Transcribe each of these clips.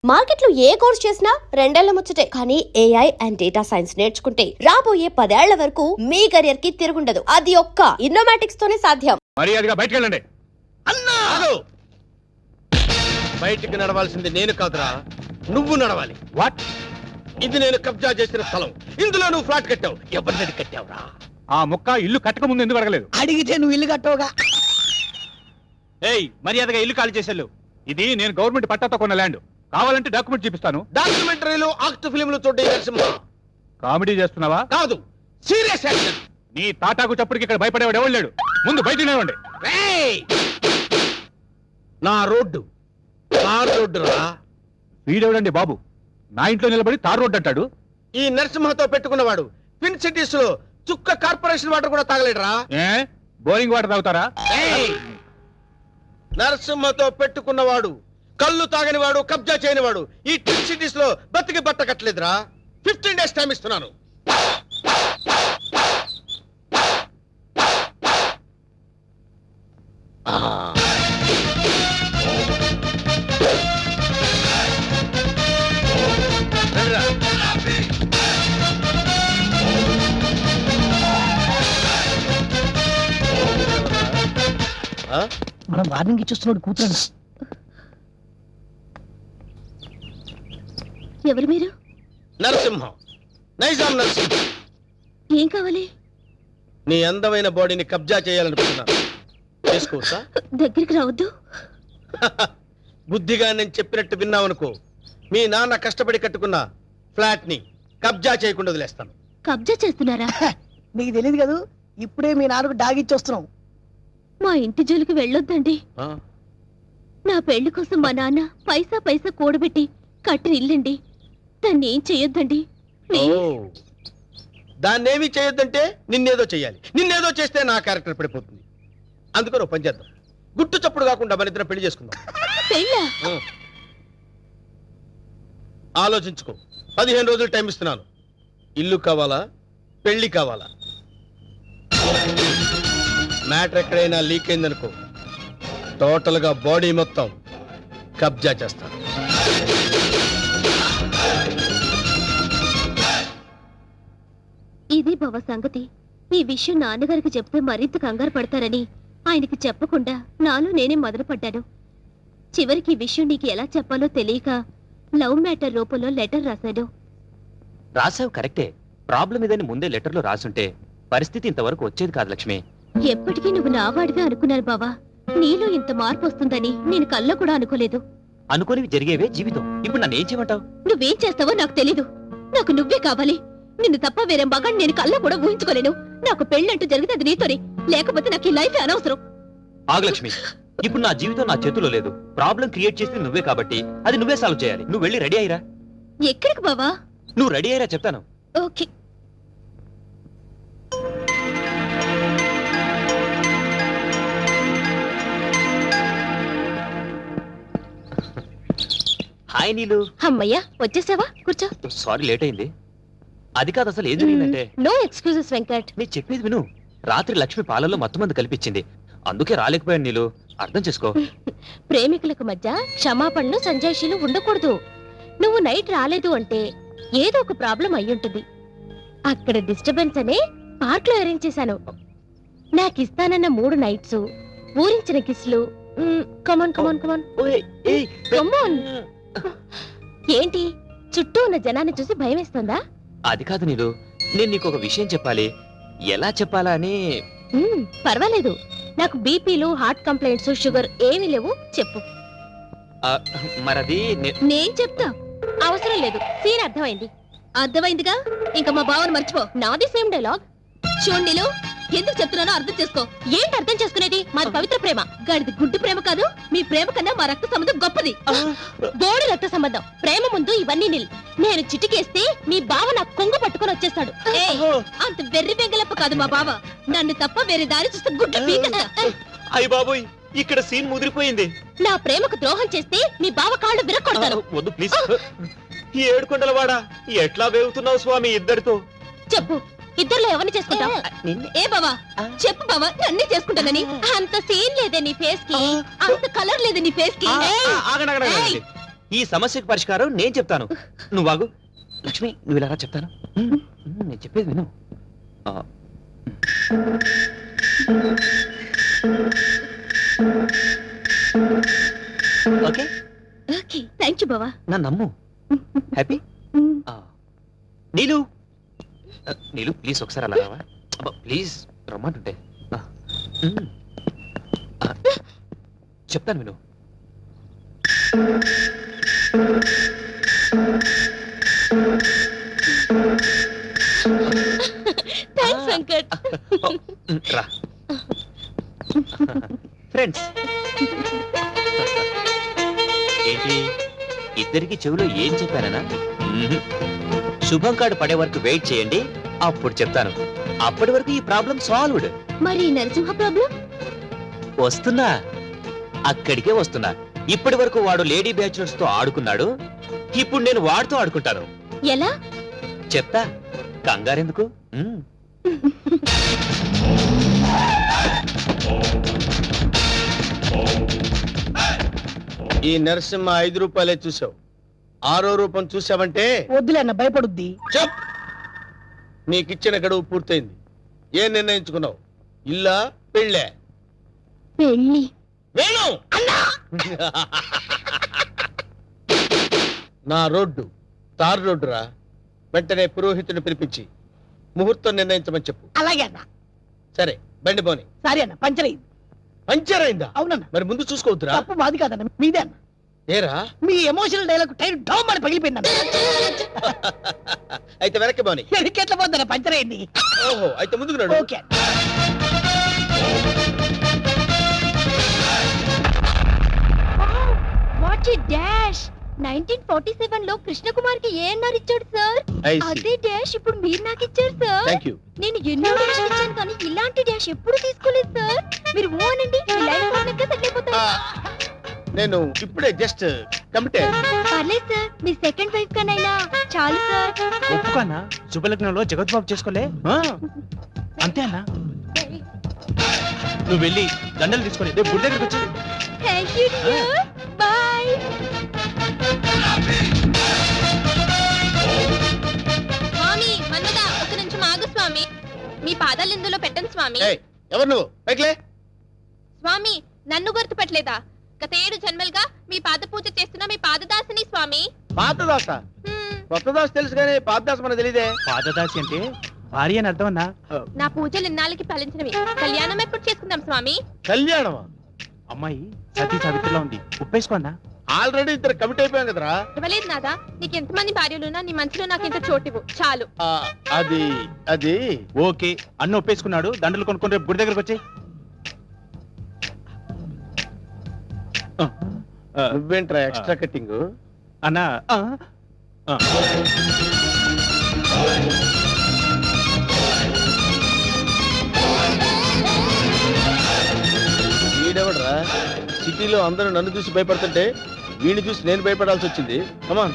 Market లో ఏ course చేసినా రెండేళ్ల ముచ్చటే. కానీ ఏఐ అండ్ డేటా సైన్స్ నేర్చుకుంటే రాబోయే 10 ఏళ్ల వరకు మీ కెరియర్ కి తిరుగుండదు. అది ఒక్క ఇన్నోమాటిక్స్ తోనే సాధ్యం. మర్యాదగా బయటికి వెళ్ళండి. అన్నా బయటికి నడవాల్సింది నేను కాదురా, నువ్వు నడవాలి. వాట్? ఇది నేను కబ్జా చేసిన స్థలం. ఇందులో నువ్వు ఫ్లాట్ కట్టావు. ఎవరిని కట్టావురా? ఆ ముక్క ఇల్లు కట్టక ముందు ఎందుకు అడగలేదు? అడిగితే నువ్వు ఇల్లు కట్టవుగా. ఏయ్, మర్యాదగా ఇల్లు ఖాళీ చేసేళ్ళు. ఇది నేను గవర్నమెంట్ పట్టాతో కొన్న ల్యాండ్. కావాలంటే డాక్యుమెంట్ చూపిస్తాను. డాక్యుమెంటరీలు, ఆక్ట్ ఫిల్మ్లు చూడే నరసింహ. కామెడీ చేస్తున్నావా? కాదు, సీరియస్ యాక్షన్. నీ తాటాకు చప్పుడికి ఇక్కడ భయపడేవాడు ఎవరు లేడు. ముందు బయట నిలవండి. నా రోడ్డు తార్ రోడ్డు రా. వీడెవడండి బాబు నా ఇంట్లో నిలబడి తార్ రోడ్డు అంటాడు? ఈ నరసింహతో పెట్టుకున్నవాడు ట్విన్ సిటీస్ లో చుక్క కార్పొరేషన్ వాటర్ కూడా తాగలేడురా. ఏ బోరింగ్ వాటర్ తాగుతారా? నరసింహతో పెట్టుకున్నవాడు కళ్ళు తాగనివాడు, కబ్జా చేయనివాడు ఈ ట్విన్ సిటీస్ లో బతికి బట్ట కట్టలేదురా. 15 days టైం ఇస్తున్నాను. మనం వార్నింగ్ ఇచ్చేస్తున్నాడు కూతురు. ఎవరు మీరు? నరసింహం, నైజాం నరసింహం. ఏం కావాలి? నీ అందమైన బాడీని కబ్జా చేయాలనుకుంటున్నాను. చేసుకోవచ్చా? దగ్గరికి రావద్దు. బుద్ధిగా నేను చెప్పినట్టు విన్నావనుకో, మీ నాన్న కష్టపడి కట్టుకున్న ఫ్లాట్ ని కబ్జా చేయకుండా వదిలేస్తాను. కబ్జా చేస్తున్నారా? నీకు తెలియదు కదా, ఇప్పుడే మీ నాన్నకు డాగిచ్చి వస్తున్నాం. మా ఇంటి జోలికి వెళ్ళొద్దండి. ఆ? నా పెళ్లి కోసం మా నాన్న పైసా పైసా కూడబెట్టి కట్టిన ఇల్లండి. దాన్ని ఏం చెయ్యొద్దండి. ఓ, దాన్నేమీ చేయొద్దంటే నిన్నేదో చెయ్యాలి. నిన్నేదో చేస్తే నా క్యారెక్టర్ పడిపోతుంది. అందుకని పని చేద్దాం. గుట్టు చప్పుడు కాకుండా మన ఇద్దరం పెళ్లి చేసుకుందాం. పెళ్ళా? ఆలోచించుకో. 15 రోజులు టైం ఇస్తున్నాను. ఇల్లు కావాలా, పెళ్లి కావాలా? మ్యాటర్ ఎక్కడైనా లీక్ అయిందనుకో, టోటల్ గా బాడీ మొత్తం కబ్జా చేస్తాను. ఇది బావ సంగతి. ఈ విషయం నాన్నగారికి చెప్తే మరింత కంగారు పడతారని ఆయనకి చెప్పకుండా నాలో నేనే మొదలుపడ్డాను. చివరికి ఈ విషయం నీకు ఎలా చెప్పాలో తెలియక లవ్ మ్యాటర్ రూపంలో లెటర్ రాశాను. రాసావు కరెక్టే. ప్రాబ్లం ఇదని ముందే లెటర్లో రాసుంటే పరిస్థితి ఇంతవరకు వచ్చేది కాదు లక్ష్మి. ఎప్పటికీ నువ్వు నావాడిగా అనుకున్నాను బావా. నీలో ఇంత మార్పు వస్తుందని నేను కల్లో కూడా అనుకోలేదు. అనుకోనివి జరిగేవే జీవితం. ఇప్పుడు నన్ను ఏం చేయమంటావు? నువ్వేం చేస్తావో నాకు తెలీదు. నాకు నువ్వే కావాలి. నిన్ను తప్ప వేరే మగాన్ని నేను కల్లో కూడా ఊహించుకోలేను. నాకు పెళ్ళంటూ జరిగితే అది నీతోనే, లేకపోతే నాకు ఈ లైఫ్ అనవసరం. ఆగు లక్ష్మి, ఇప్పుడు నా జీవితం నా చేతిలో లేదు. ప్రాబ్లం క్రియేట్ చేసింది నువ్వే కాబట్టి అది నువ్వే సాల్వ్ చేయాలి. నువ్వు వెళ్ళి రెడీ అయ్యిరా. ఎక్కడికి బావా? నువ్వు రెడీ అయ్యిరా చెప్తాను. ఓకే. హాయ్ నీలు. అమ్మయ్యా, వచ్చేసావా? కూర్చో. సారీ లేట్ అయింది. అది కాదు, అసలు ఏం జరిగిందంటే, నో ఎక్స్క్యూజెస్ వెంకట్. నీ చెప్పేది విను. రాత్రి లక్ష్మి పాలల్లో మత్తుమంది కల్పించింది. అందుకే రాలేకపోయాను నీలు. అర్థం చేసుకో. ప్రేమికులకు మధ్య క్షమాపణలు సంజాయిషీలు ఉండకూడదు. నువ్వు నైట్ రాలేదు అంటే ఏదో ఒక ప్రాబ్లం అయ్యుంటుంది. అక్కడ డిస్టర్బెన్స్ అనే పార్క్ లో అరేంజ్ చేశాను. నాకిస్తానన్న 3 నైట్స్, ఊరించిన కిస్లు. కమాన్ కమాన్ కమాన్ కమాన్. ఏంటి, చుట్టూ ఉన్న జనాన్ని చూసి భయం వేస్తుందా? అది కాదు నీలు, నేను నీకు ఒక విషయం చెప్పాలి. ఎలా చెప్పాలా అని. పర్వాలేదు. నాకు బీపీలు, హార్ట్ కంప్లైంట్స్, షుగర్ ఏమీ లేవు. చెప్పు. మరది నేను చెప్తా. అవసరం లేదు. సీన్ అర్థమైంది. అర్థమైందిగా. ఇంకా మా బావని మర్చిపో. నాది సేమ్ డైలాగ్. చూడండిలో ఎందుకు చెప్తున్నానో అర్థం చేసుకో. ఏంటి అర్థం చేసుకునేది? మాది పవిత్ర ప్రేమ. గాడిది గుడ్డు ప్రేమ కాదు. మీ ప్రేమ కన్నా మా రక్త సంబంధం గొప్పది. బోడి రక్త సంబంధం. ప్రేమ ముందు ఇవన్నీ నిల్. నేను చిటికేస్తే మీ బావ నాకు కొంగ పట్టుకొని వచ్చేస్తాడు. అంత వెర్రి బెంగలప్ప కాదు మా బావ. నన్ను తప్ప వేరే దారి చూస్తే గుడ్డు పీకస్తా. అయ్య బాబోయ్, ఇక్కడ సీన్ ముదిరిపోయింది. నా ప్రేమకు ద్రోహం చేస్తే మీ బావ కాళ్ళు విరక్కొడతారు. వద్దు ప్లీజ్. ఏడుకొండలవాడా, ఎట్లా వేగుతున్నావు స్వామి ఇద్దరితో? చెప్పు, ఇద్దర్లో ఎవరిని చేసుకుంటావు? ఏ బావా, చెప్పు బావా, నన్నే చేసుకుంటానని. అంత సీన్ లేదే నీ ఫేస్ కి, అంత కలర్ లేదే నీ ఫేస్ కి. ఈ సమస్యకు పరిష్కారం నేను చెప్తాను. నువ్వు బాగు లక్ష్మి, నువ్వు ఇలా రా, చెప్తాను. నేను చెప్పేది విను. ఆ. ఓకే, ఓకే థ్యాంక్ యూ బావా. నా నమ్ము. హ్యాపీ. నీలు, నీలు ప్లీజ్ ఒకసారి అలా రావా? అబ్బా ప్లీజ్ రమ్మంటుంటే. చెప్తాను విను. థ్యాంక్స్ వెంకట్. రా ఫ్రెండ్స్. ఏంటి ఇద్దరికి చెవిలో ఏం చెప్పానన్నా? శుభం కార్డు పడే వరకు వెయిట్ చేయండి, అప్పుడు చెప్తాను. అప్పటి వరకు ఈ ప్రాబ్లం సాల్వ్డ్. మరి నరసింహ ప్రాబ్లం? వస్తున్నా, అక్కడికే వస్తున్నా. ఇప్పటి వరకు వాడు లేడీ బ్యాచులర్స్ తో ఆడుకున్నాడు, ఇప్పుడు నేను వాడితో ఆడుకుంటాను. ఎలా చెప్తా, కంగారెందుకు? ఈ నరసింహ 5 రూపాయలే చూసావు, 6వ రూపం చూసావంటే వద్దులే అన్న, భయపడుద్ది. చెప్. నీకిచ్చిన గడువు పూర్తయింది. ఏం నిర్ణయించుకున్నావు? ఇల్లా పెళ్ళే? పెళ్ళి. వేణు నా రోడ్డు తారు రోడ్డు రా. వెంటనే పురోహితుని పిలిపించి ముహూర్తం నిర్ణయించమని చెప్పు. అలాగే అన్న. సరే బండి పోని. సారీ అన్న, పంచర్ అయింది. పంచర్ అయిందా? అవునన్న. మరి ముందు చూసుకోవద్దురా. తప్పు మాది కాదన్న, మీదే అన్న. ఏరా మీ ఎమోషనల్ డైలాగ్ టైర్ డౌన్ అని పగిలిపోయిందన్న. అయితే వెనక్కి పోని. ఎట్లా పోద్దన్న, పంచర్ అయింది. ఓహో, అయితే ముందుకు నడు. ఓకే. What a dash. 1947 లో కృష్ణకుమార్ కి ఏఎన్ఆర్ ఇచ్చాడు సార్. I see. అదే డాష్ ఇప్పుడు మీరు నాకు ఇచ్చారు సార్. Thank you. నేను ఎన్నో డాష్ ఇచ్చాను కానీ ఇలాంటి డాష్ ఎప్పుడు తీసుకోలేదు సార్. మీరు ఓ అనండి, మీ లైఫ్ పార్ట్నర్గా సెట్ అయిపోతారు. నేను ఇప్పుడే జస్ట్ కమిటే. పర్లేదు సార్, మీ సెకండ్ వైఫ్ కనైనా చాలు సార్. ఒప్పుకన్నా, శుభలగ్నంలో జగత్ బాబు చేసుకోలే. అంతే అన్నా. నువ్వు వెళ్ళి దండలు తీసుకొని రేపు గుడి దగ్గరకు వచ్చి. Thank you dear, bye. స్వామి మన్మదా, ఒక నిమిషం ఆగు స్వామి. మీ పాదాలు ఇందులో పెట్టండి స్వామి. ఏయ్, ఎవరు నువ్వు? పైకిలే. స్వామి నన్ను గుర్తుపట్టలేదా? గత 7 జన్మలుగా మీ పాద పూజ చేస్తున్న మీ పాదదాసిని స్వామి. పాతదాస? కొత్త దాస తెలుసు కానీ పాతదాస మనకు తెలియదే. పాదదాసి అంటే భార్య అని అర్థం అన్నా. నా పూజలు ఇన్నాళ్ళకి ఫలించినవి. కళ్యాణం ఎప్పుడు చేసుకుందాం స్వామి? కళ్యాణమా? అమ్మాయి సతీ సావిత్రిలో ఉంది, ఉప్పేసుకో అన్నా. ఆల్రెడీ ఇద్దరు కమిట్ అయిపోయాం కదరా. ఇవ్వలేదు నాదా, నీకు ఎంతమంది భార్యలున్నా నీ మనసులో నాకు ఇంత చోటివ్వు చాలు. అది అది ఓకే, అన్న ఒప్పేసుకున్నాడు. దండలు కొనుక్కొని రేపు గుడి దగ్గరకు వచ్చి. నువ్వేంట్రా ఎక్స్ట్రా కట్టింగ్? అన్నా వీడెవడరా? సిటీలో అందరూ నన్ను చూసి భయపడుతుంటే వీడిని చూసి నేను భయపడాల్సి వచ్చింది. కమాన్.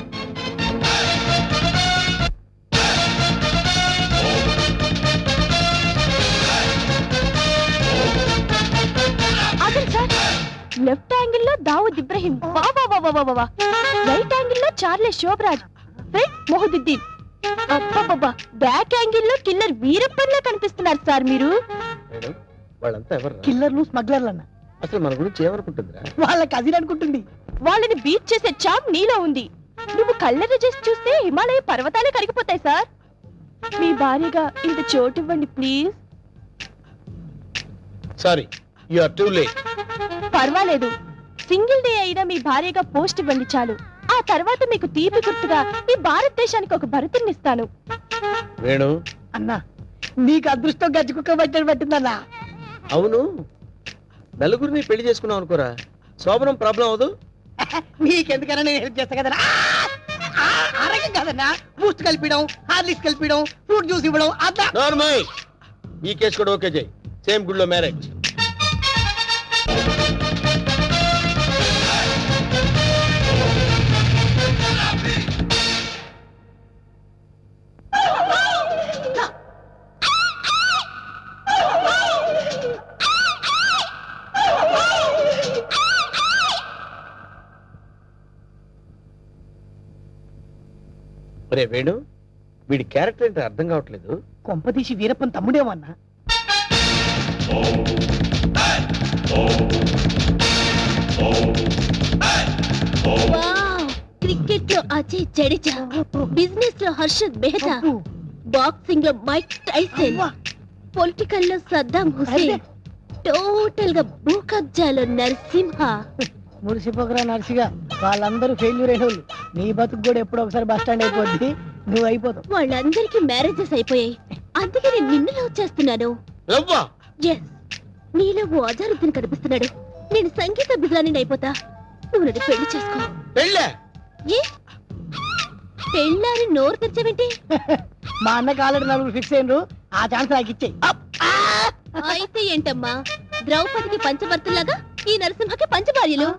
లెఫ్ట్ యాంగిల్ లో దావుద్ ఇబ్రహీం, రైట్ యాంగిల్ లో చార్లే శోభరాజ్, ఫ్రంట్ మొహదుద్దీన్, బ్యాక్ యాంగిల్ లో కిల్లర్ వీరప్పన్లా కనిపిస్తున్నారు సార్ మీరు. మేడం, వాళ్ళంతా ఎవరు? కిల్లర్లు, స్మగ్లర్లు అన్న. అసలు మన గురించి ఏమనుకుంటుందిరా? వాళ్ళకి అది అనుకుంటుంది. వాళ్ళని బీట్ చేసే చాప్ నీలో ఉంది. నువ్వు కళ్ళని చేసి చూస్తే హిమాలయ పర్వతాలే కరిగిపోతాయి సార్. మీ భార్యగా ఇంత చోటు ఇవ్వండి please. Sorry, you are too late. పర్వాలేదు, సింగిల్ డే అయినా మీ భార్యగా పోస్ట్ ఇవ్వండి చాలు. ఆ తర్వాత మీకు తీపి గుర్తుగా ఈ భారతదేశానికి ఒక భరతుని ఇస్తాను. వేణు అన్నా, నీకు అదృష్టం గజ్జి కుక్క పట్టని పట్టిందన్నా. అవును, నలుగురిని పెళ్లి చేసుకున్నావు అనుకోరా, శోభనం ప్రాబ్లం అవదు. నీకెందుకన్నా నేను హెల్ప్ చేస్తా కదన్నా. ఆరోగ్యం కాదన్నా, బూస్ట్ కలిపిడం, హార్లిక్స్ కలిపిడం, ఫ్రూట్ జ్యూస్ ఇవ్వడం. అదా నార్మల్. ఈ కేసు కూడా ఓకే చేయి. సేమ్ గుడిలో మ్యారేజ్. ఒరే వేణు, వీడి క్యారెక్టర్ ఏంటో అర్థం కావట్లేదు. కొంపదీసి వీరప్పన్ తమ్ముడేమన్నా? క్రికెట్ లో అజయ్ జడేజా, బిజినెస్ లో హర్షద్ మెహతా, బాక్సింగ్ లో మైక్ టైసన్, పొలిటికల్ లో సద్దాం హుసేన్, టోటల్ గా భూ కబ్జాలో నరసింహ. మురిసిపోకరా నర్సిగా, వాళ్ళందరూ ఫెయిల్యూర్ అయిన వాళ్ళు. నీ బతుకు కూడా ఎప్పుడో ఒకసారి బస్ స్టాండ్ అయిపోద్ది, నువ్వు అయిపోతావు. వాళ్ళందరికీ మ్యారేజెస్ అయిపోయాయి, అందుకే నేను నిన్ను లవ్ చేస్తున్నాను. లవ్వా? ఎస్, నీలో ఓ అజారుద్దీన్ కనిపిస్తున్నాడు. నేను సంగీత బిజాని అయిపోతా, నువ్వు నన్ను పెళ్లి చేసుకో. పెళ్ళే? ఏ పెళ్ళాని నోరు తెరిచావేంటి? మా అన్నకి ఆల్రెడీ నలుగురు ఫిక్స్ అయినరు, ఆ ఛాన్స్ నాకు ఇచ్చేయి. అయితే ఏంటమ్మా, ద్రౌపదికి పంచభర్తలాగా ఈ నరసింహకి పంచభార్యలు.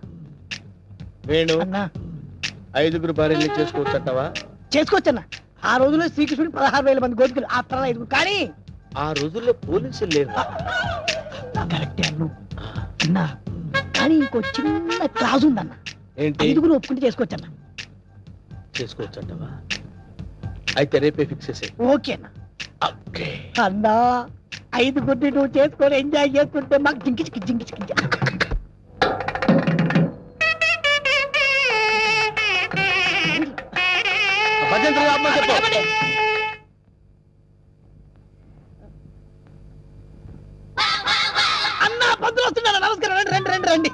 వేణు, అన్నా 5 భార్యలు చేసుకోవచ్చంటావా? చేసుకోవచ్చన్నా. ఆ రోజుల్లో శ్రీకృష్ణుడు 16,000 మంది గోపికలు, ఆ తర్వాత 5. కానీ ఆ రోజుల్లో పోలీసులు లేరు. కరెక్టే అన్ను అన్నా, కానీ ఇంకో చిన్న క్లాజ్ ఉందన్న. ఏంటి? 5 ఒప్పుకుంటే చేసుకోవచ్చన్నా. చేసుకోవచ్చంటావా? అయితే రేపే ఫిక్స్ చేసే. ఓకే అన్న. అన్నా 5 నువ్వు చేసుకొని ఎంజాయ్ చేసుకుంటే మాకు జింకిచికి జింకిచికి. అన్నా పంతులు వస్తున్నాడు, నమస్కారం. రండి రండి రండి రండి.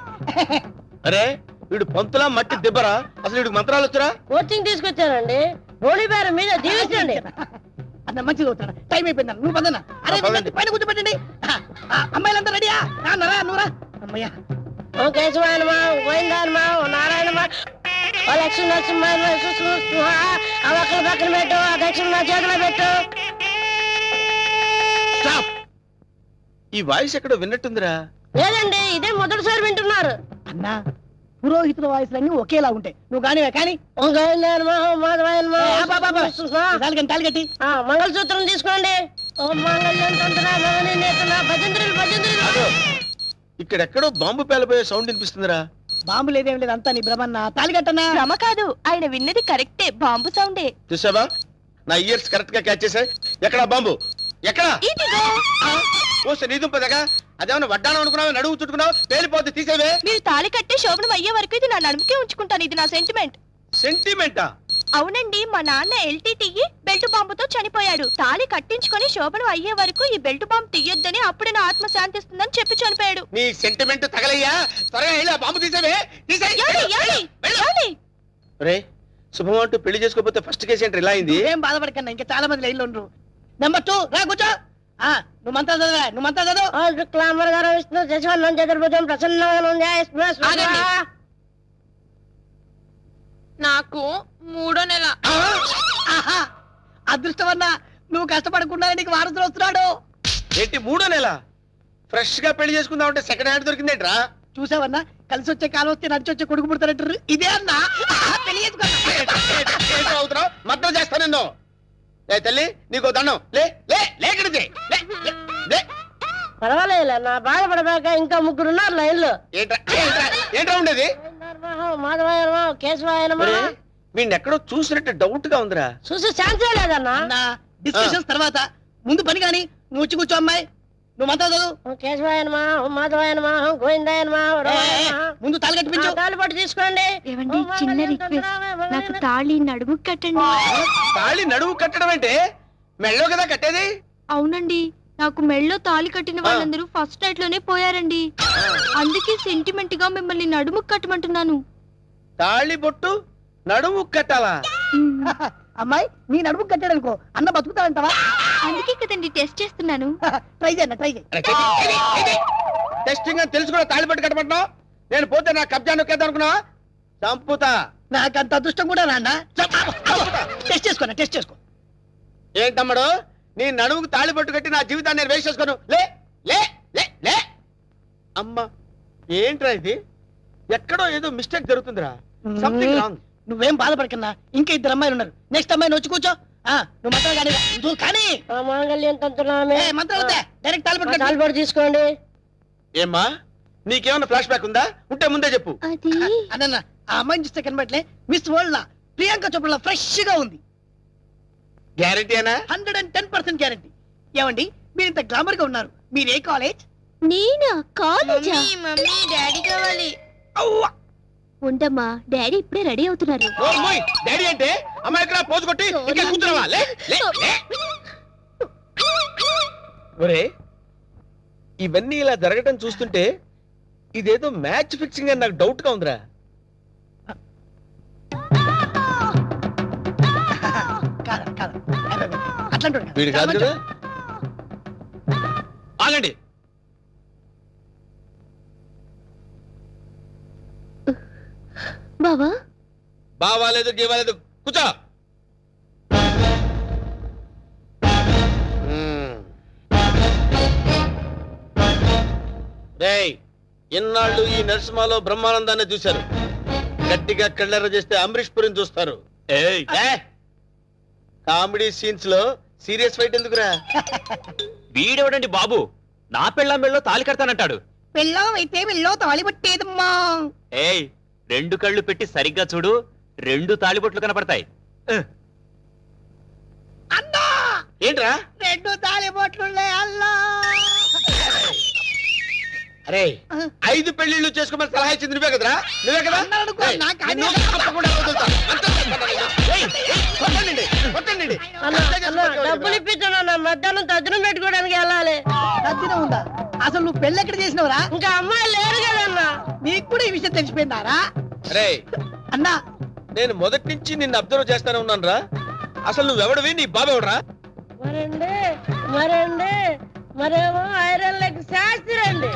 అరే వీడు పంతులా మట్టి దిబ్బరా? అసలు వీడికి మంత్రాలు వచ్చరా? కోచింగ్ తీసుకొచ్చానండి. హోలీ బేరం మీద దీవించండి. అన్న మంచిగా అవుతాడు, టైం అయిపోయింది. నువ్వు పదన్నా. అరే పదండి. మీ పైన కూర్చోబెట్టండి. అమ్మాయిలంతా రెడీయా? నరా నువ్వురా. అమ్మయ్యా, ఓ కేశవాయనమా, గోవిందాయనమా, ఓ నారాయణమా, ఓ లక్ష్మీ నరసింహాయనమా, సుస్మృ ఆ ఒక్కల పక్కన పెట్టు, ఆ దక్షిణ నా చేతిలో పెట్టు. స్టాప్! ఈ వాయిస్ ఎక్కడో విన్నట్టుందిరా. లేదండి, ఇదే మొదటిసారి వింటున్నారు. అన్నా పురోహితుల వాయిస్లన్నీ ఒకేలా ఉంటాయి. నువ్వు కానివే కానీ. ఓ గోవిందాయనమా, ఓ మాధవాయనమా, తాలిగట్టి ఆ మంగళసూత్రం తీసుకోండి. ఓ మంగళ్యం తంత్ర భవని నేతన భజంత్రులు భజంత్రులు. అదో, ఇక్కడెక్కడో బాంబు పేలపోయే సౌండ్ వినిపిస్తుందిరా. బాంబు లేదేం లేదు, అంతా నీ భ్రమన్న. తాలిగట్టన్నా. భ్రమ కాదు, ఆయన విన్నది కరెక్టే, బాంబు సౌండే. చూసావా, నా ఇయర్స్ కరెక్ట్ గా క్యాచ్ చేశాయి. ఎక్కడా బాంబు? ఎక్కడా? ఇదిగో. ఓసే నీ దుంపదగా, అదేమన్నా వడ్డానం అనుకున్నావు, నడువు చుట్టుకున్నావు, పేలిపోతే తీసేవే. మీరు తాళి కట్టి శోభనం అయ్యే వరకు ఇది నా నడుముకే ఉంచుకుంటాను, ఇది నా సెంటిమెంట్. సెంటిమెంటా? అవునండి, మా నాన్న ఎల్టీటీఈ బెల్ట్ బాంబుతో చనిపోయాడు. తాళి కట్టించుకొని శోభనం అయ్యే వరకు ఈ బెల్ట్ బాంబు తీయొద్దని, అప్పుడే నా ఆత్మ శాంతిస్తుందని చెప్పి చనిపోయాడు. నీ సెంటిమెంట్ తగలయ్యా. త్వరగా వెళ్ళి ఆ బాంబు తీసేవే. రే శుభం అంటూ పెళ్లి చేసుకోకపోతే ఫస్ట్ కేసు ఏంటి ఇలా అయింది? ఏం బాధపడకన్నా, ఇంకా చాలా మంది లైన్లో ఉండరు. నెంబర్ 2 రా కూర్చో. నువ్వు మంత్రాలు చదవరా, నువ్వు మంత్రాలు చదువు. ఓ శుక్లాంబర గారు విష్ణు శశివర్ణం చతుర్భుజం ప్రసన్నం ఆగండి. నాకు 3వ నెల. ఆహా, అదృష్టమన్నా, నువ్వు కష్టపడకుండా నీకు వారసులు వస్తున్నాడు. ఏంటి 3వ నెల? ఫ్రెష్ గా పెళ్లి చేసుకుందాం అంటే సెకండ్ హ్యాండ్ దొరికిందేంట్రా? చూసావన్నా, కలిసి వచ్చే కాలం వస్తే నడిచి వచ్చే కొడుకు పుడతారంటారు. ఇదే అన్నా పెళ్లి చేసుకో. అవుతున్నావు, మద్దతు చేస్తా నిన్ను. ఏ తల్లి, నీకు దండం. లే లే లేకడితే లే లే, లే. పర్వాలేదు, నా బాధపడబాక ఇంకా 3 ఉన్నారు లైన్లో. ఏంట్రా ఏంట్రా ఏంట్రా ఉండేది? మాధవాయనమా, కేశవాయనమా. వీడిని ఎక్కడో చూసినట్టు డౌట్ గా ఉందిరా. చూసి ఛాన్సే లేదన్నా. అన్నా డిస్కషన్స్ తర్వాత, ముందు పని కానీ నువ్వు వచ్చి కూర్చో. అమ్మాయి నువ్వు మంత్రాలు చదువు. ఓ కేశవాయనమా, ఓ మాధవాయనమా, ఓ గోవిందాయనమా, ఓ రమణమా. ముందు తాళి కట్టిపించు. తాళి పట్టు తీసుకోండి. ఏవండి, చిన్న రిక్వెస్ట్, నాకు తాళి నడుము కట్టండి. తాళి నడువు కట్టడం అంటే మెళ్ళో కదా కట్టేది. అవునండి, నాకు మెళ్ళో తాళి కట్టిన వాళ్ళందరూ ఫస్ట్ నైట్ లోనే పోయారండి. అందుకే సెంటిమెంట్ గా మిమ్మల్ని నడుము కట్టమంటున్నాను. తాళి బొట్టు నడుము కట్టాలా? అమ్మాయి నీ నడుము కట్టాడు అనుకో, అన్న బతుకుతాడంటావా? అందుకే కదండి టెస్ట్ చేస్తున్నాను. ట్రై చేయన్న, ట్రై చేయి. టెస్టింగ్ అని తెలుసు కూడా తాళి పట్టు కట్టమంటున్నావు. నేను పోతే నా కబ్జా నొక్కేద్దాం అనుకున్నావా? చంపుతా. నాకంత అదృష్టం కూడా నాన్న. టెస్ట్ చేసుకోనా, టెస్ట్ చేసుకో. ఏంటమ్మడు, నీ నడుముకు తాళి పట్టు కట్టి నా జీవితాన్ని నేను వేస్ట్ చేసుకోను. లే లే లే లే. అమ్మా, ఏంట్రా ఇది? ఎక్కడో ఏదో మిస్టేక్ జరుగుతుందిరా. Something wrong. నువ్వేం బాధపడకన్నా, ఇంకా 2 అమ్మాయిలు ఉన్నారు. నెక్స్ట్ అమ్మాయిని వచ్చి కూర్చో. నువ్వు మంత్రాలు కానీ నువ్వు కానీ ఆ మాంగళ్యం తంతునామే. మంత్రాలు డైరెక్ట్ తాళి తాళి పట్టు. పట్టు తీసుకోండి. ఏమ్మా, నీకేమన్నా ఫ్లాష్ బ్యాక్ ఉందా? ఉంటే ముందే చెప్పు. అది అన్న ఆ అమ్మాయిని చూస్తే కనబట్లే మిస్ వరల్డ్ లా ప్రియాంక చోప్రా ఫ్రెష్ గా ఉంది. గ్యారంటీ అనా? 110% గ్యారంటీ. ఏమండి మీరు ఇంత గ్లామర్ గా ఉన్నారు, మీరు ఏ కాలేజ్? నేనా కాలేజా? మమ్మీ డాడీ కావాలి. అవ్వ! ఉండమ్మా, డాడీ ఇప్పుడే రెడీ అవుతున్నారు. ఓ అమ్మాయి, డాడీ అంటే అమ్మాయి ఇక్కడ పోజు కొట్టి ఇక్కడ కూర్చున్నావా? లే లే లే. ఒరే, ఇవన్నీ ఇలా జరగటం చూస్తుంటే ఇదేదో మ్యాచ్ ఫిక్సింగ్ అని నాకు డౌట్ గా ఉందిరా. కాదు అట్లాంటి వీడు కాదు కదా. ఆగండి. బావా, బావాలేదు గీవాలేదు, కూర్చో. రేయ్, ఇన్నాళ్ళు ఈ నరసింహలో బ్రహ్మానందాన్ని చూశారు. గట్టిగా కళ్ళెర్ర చేస్తే అమరీష్ పురిని చూస్తారు. ఏయ్ ఏ? కామెడీ సీన్స్ లో సీరియస్ ఫైట్ ఎందుకురా? వీడెవడండి బాబు, నా పెళ్ళాం మెళ్ళో తాలి కడతానంటాడు. పెళ్ళం అయితే వెళ్ళో తాళి పట్టేదమ్మా. ఏయ్, 2 కళ్ళు పెట్టి సరిగ్గా చూడు, 2 తాళిబొట్లు కనపడతాయి. అన్నా ఏంట్రా? 2 తాళి బొట్లున్నాయి అల్లా. అరే, 5 పెళ్లిళ్ళు చేసుకోమని సలహా ఇచ్చింది నువ్వే కదరా? నువ్వే కదా? అన్నాడు కూడా, ఏయ్, నాకు నిన్ను అదే. తప్పకుండా వదులుతా. అంతే ఏయ్, ఏయ్, కొట్టండి, కొట్టండి. డబ్బులు ఇప్పించాను, మధ్యాహ్నం తజ్జనం పెట్టుకోవడానికి వెళ్ళాలి. తద్దినం ఉందా? అసలు నువ్వు పెళ్ళి ఎక్కడ చేసినవరా? ఇంకా అమ్మాయి లేరు కదన్నా. నీకు కూడా ఈ విషయం తెలిసిపోయిందారా? అరే, అన్నా నేను మొదటి నుంచి నిన్ను అబ్జర్వ్ చేస్తానే ఉన్నాను రా. అసలు నువ్వెవడవి, నీ బాబెవడరా? మరండి మరేమో ఐరన్ లెగ్ శాస్త్రి అండి.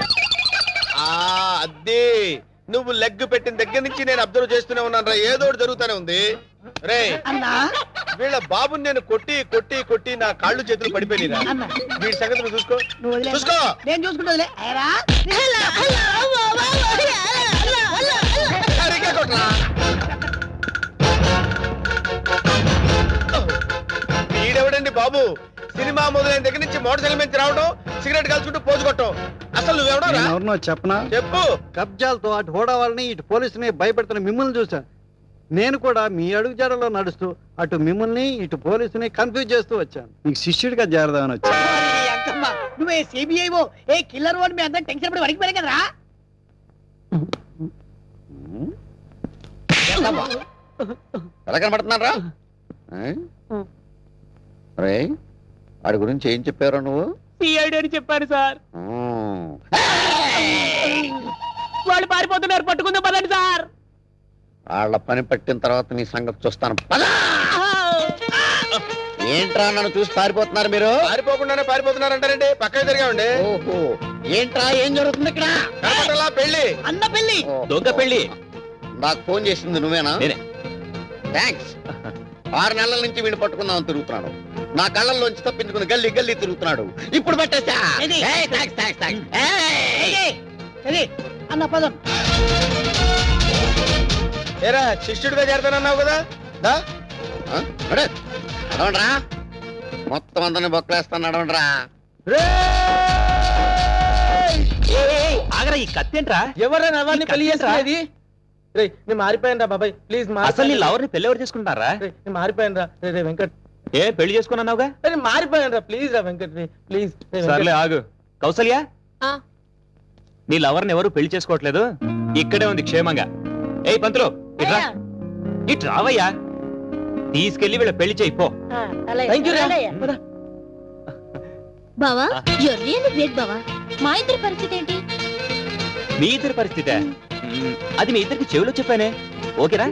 అదే, నువ్వు లెగ్ పెట్టిన దగ్గర నుంచి నేను అబ్జర్వ్ చేస్తూనే ఉన్నాను రా. ఏదో ఒకటి జరుగుతూనే ఉంది. రే, అన్నా వీళ్ళ బాబుని నేను కొట్టి కొట్టి కొట్టి నా కాళ్ళు చేతులు పడిపోయినా. అన్నా వీడి సంగతి నువ్వు చూసుకో. నువ్వు వదిలే. చూసుకో. నేను చూసుకుంటా. సరిగ్గా కొట్రా. వీడెవడండి బాబు? సినిమా మొదలైన దగ్గర నుంచి మోటార్ సైకిల్ మీద రావడం, సిగరెట్ కలుసుకుంటూ పోజు కొట్టడం. అసలు నువ్వెవడరా? ఎవరినో చెప్పనా? చెప్పు. కబ్జాలతో అటు హోడా వాళ్ళని ఇటు పోలీసుని భయపెడుతున్న మిమ్మల్ని చూసా. నేను కూడా మీ అడుగుజాడలో నడుస్తూ అటు మిమ్మల్ని ఇటు పోలీసుని కన్ఫ్యూజ్ చేస్తూ వచ్చాను. మీకు శిష్యుడిగా చేరదామని వచ్చాను. అంకమ్మా, నువ్వే సిబిఐఓ ఏ కిల్లర్ ఓన్ మీ అందరం టెన్షన్ పడి వడికిపోయారు కదరా? ఎలా కనబడుతున్నారా? రే, వాడి గురించి ఏం చెప్పారు నువ్వు? సిఐడి అని చెప్పారు సార్. వాళ్ళు పారిపోతున్నారు, పట్టుకుందాం పదండి సార్. వాళ్ళ పని పట్టిన తర్వాత నీ సంగతి చూస్తాను. పద! ఏంట్రా నన్ను చూసి పారిపోతున్నారు మీరు? పారిపోకుండానే పారిపోతున్నారంటారండి. పక్కన తిరిగామండి. ఓహో, ఏంట్రా ఏం జరుగుతుంది ఇక్కడ? కనపడలా పెళ్లి. అన్న పెళ్లి. ఓ, దొంగ పెళ్లి. నాకు ఫోన్ చేసింది నువ్వేనా? నేనే. థ్యాంక్స్. 6 నెలల నుంచి వీడిని పట్టుకుందామని తిరుగుతున్నాడు. నా కళ్ళల్లోంచి తప్పించుకుని గల్లీ గల్లీ తిరుగుతున్నాడు. ఇప్పుడు పట్టేశా. ఏది? ఏయ్, థాంక్స్, థాంక్స్, థాంక్స్. ఏయ్! సరే అన్న పదం. ఏరా, శిష్యుడిగా చేరతానన్నావు కదా? దా. ఆ? నడు. నడవండ్రా. మొత్తం అందరిని బొక్కలేస్తాను, నడవండ్రా. ఆగరా, ఈ కత్తేంట్రా? ఎవరా నవాన్ని పెళ్లి చేసేది? నేను మారిపోయాను రా బాబాయ్, ప్లీజ్. అసలు నీ లవర్ని పెళ్లి ఎవరు చేసుకుంటారా? నేను మారిపోయాను రా. రే వెంకట్, ఏ పెళ్లి చేసుకున్నావుగా? నేను మారిపోయాను రా. ప్లీజ్ రా వెంకట్, ప్లీజ్. సర్లే ఆగు. కౌసల్య, ఆ. నీ లవర్ని ఎవరు పెళ్లి చేసుకోవట్లేదు, ఇక్కడే ఉంది క్షేమంగా. ఏయ్ పంతులు, ఇట్రా. ఇటు రావయ్యా. తీసుకెళ్లి వీళ్ళ పెళ్లి చేయి పో. బావా, you're really great బావా. మా ఇద్దరి పరిస్థితి ఏంటి? మీ ఇద్దరి పరిస్థితే? అది మీ ఇద్దరికి చెవిలో చెప్పానే. ఓకేరా?